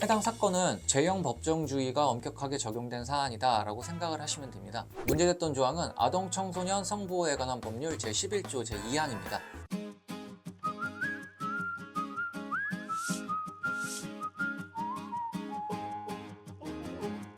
해당 사건은 죄형 법정주의가 엄격하게 적용된 사안이다 라고 생각을 하시면 됩니다. 문제됐던 조항은 아동 청소년 성보호에 관한 법률 제11조 제2항입니다.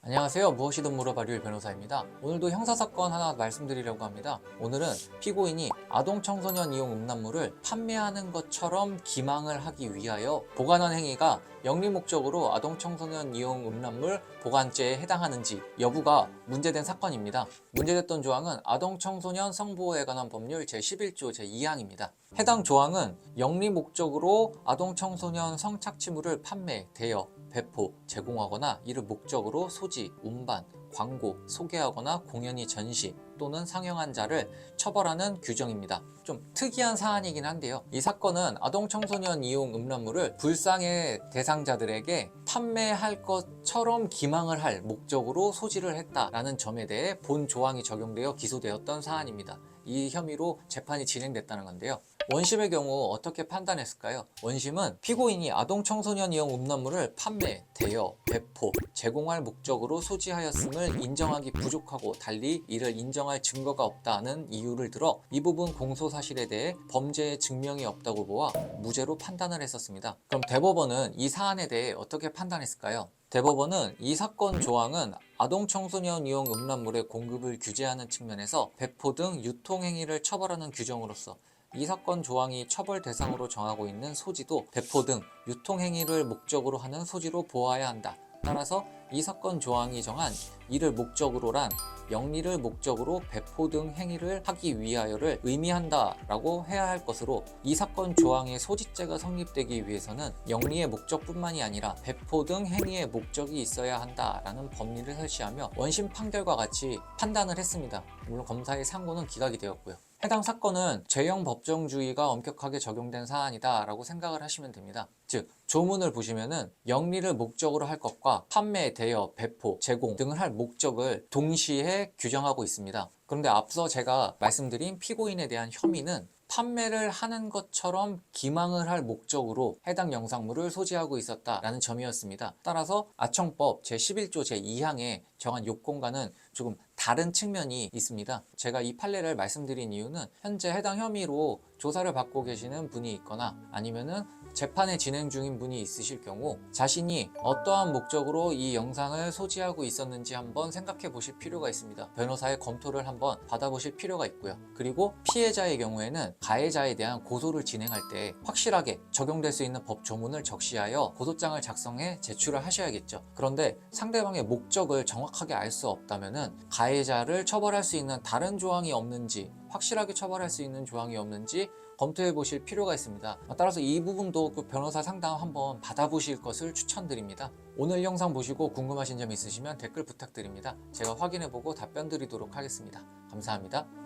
안녕하세요. 무엇이든 물어봐 류일 변호사입니다. 오늘도 형사사건 하나 말씀드리려고 합니다. 오늘은 피고인이 아동 청소년 이용 음란물을 판매하는 것처럼 기망을 하기 위하여 보관한 행위가 영리 목적으로 아동 청소년 이용 음란물 보관죄에 해당하는지 여부가 문제된 사건입니다. 문제됐던 조항은 아동 청소년 성보호에 관한 법률 제11조 제2항입니다. 해당 조항은 영리 목적으로 아동 청소년 성착취물을 판매, 대여, 배포, 제공하거나 이를 목적으로 소지, 운반, 광고, 소개하거나 공연히 전시 또는 상영한 자를 처벌하는 규정입니다. 좀 특이한 사안이긴 한데요. 이 사건은 아동 청소년 이용 음란물을 불상의 대상자들에게 판매할 것처럼 기망을 할 목적으로 소지를 했다라는 점에 대해 본 조항이 적용되어 기소되었던 사안입니다. 이 혐의로 재판이 진행됐다는 건데요. 원심의 경우 어떻게 판단했을까요? 원심은 피고인이 아동 청소년 이용 음란물을 판매, 대여, 배포, 제공할 목적으로 소지하였음을 인정하기 부족하고 달리 이를 인정할 증거가 없다는 이유를 들어 이 부분 공소 사실에 대해 범죄의 증명이 없다고 보아 무죄로 판단을 했었습니다. 그럼 대법원은 이 사안에 대해 어떻게 판단했을까요? 대법원은 이 사건 조항은 아동 청소년 이용 음란물의 공급을 규제하는 측면에서 배포 등 유통 행위를 처벌하는 규정으로서 이 사건 조항이 처벌 대상으로 정하고 있는 소지도 배포 등 유통 행위를 목적으로 하는 소지로 보아야 한다. 따라서 이 사건 조항이 정한 이를 목적으로란 영리를 목적으로 배포 등 행위를 하기 위하여를 의미한다 라고 해야 할 것으로 이 사건 조항의 소지죄가 성립되기 위해서는 영리의 목적뿐만이 아니라 배포 등 행위의 목적이 있어야 한다라는 법리를 설치하며 원심 판결과 같이 판단을 했습니다. 물론 검사의 상고는 기각이 되었고요. 해당 사건은 죄형 법정주의가 엄격하게 적용된 사안이다 라고 생각을 하시면 됩니다. 즉 조문을 보시면은 영리를 목적으로 할 것과 판매, 대여, 배포, 제공 등을 할 목적을 동시에 규정하고 있습니다. 그런데 앞서 제가 말씀드린 피고인에 대한 혐의는 판매를 하는 것처럼 기망을 할 목적으로 해당 영상물을 소지하고 있었다라는 점이었습니다. 따라서 아청법 제11조 제2항에 정한 요건과는 조금 다른 측면이 있습니다. 제가 이 판례를 말씀드린 이유는 현재 해당 혐의로 조사를 받고 계시는 분이 있거나 아니면은 재판에 진행 중인 분이 있으실 경우 자신이 어떠한 목적으로 이 영상을 소지하고 있었는지 한번 생각해 보실 필요가 있습니다. 변호사의 검토를 한번 받아보실 필요가 있고요. 그리고 피해자의 경우에는 가해자에 대한 고소를 진행할 때 확실하게 적용될 수 있는 법 조문을 적시하여 고소장을 작성해 제출을 하셔야겠죠. 그런데 상대방의 목적을 정확하게 알 수 없다면은 가해자를 처벌할 수 있는 다른 조항이 없는지, 확실하게 처벌할 수 있는 조항이 없는지 검토해 보실 필요가 있습니다. 따라서 이 부분도 그 변호사 상담 한번 받아보실 것을 추천드립니다. 오늘 영상 보시고 궁금하신 점 있으시면 댓글 부탁드립니다. 제가 확인해 보고 답변 드리도록 하겠습니다. 감사합니다.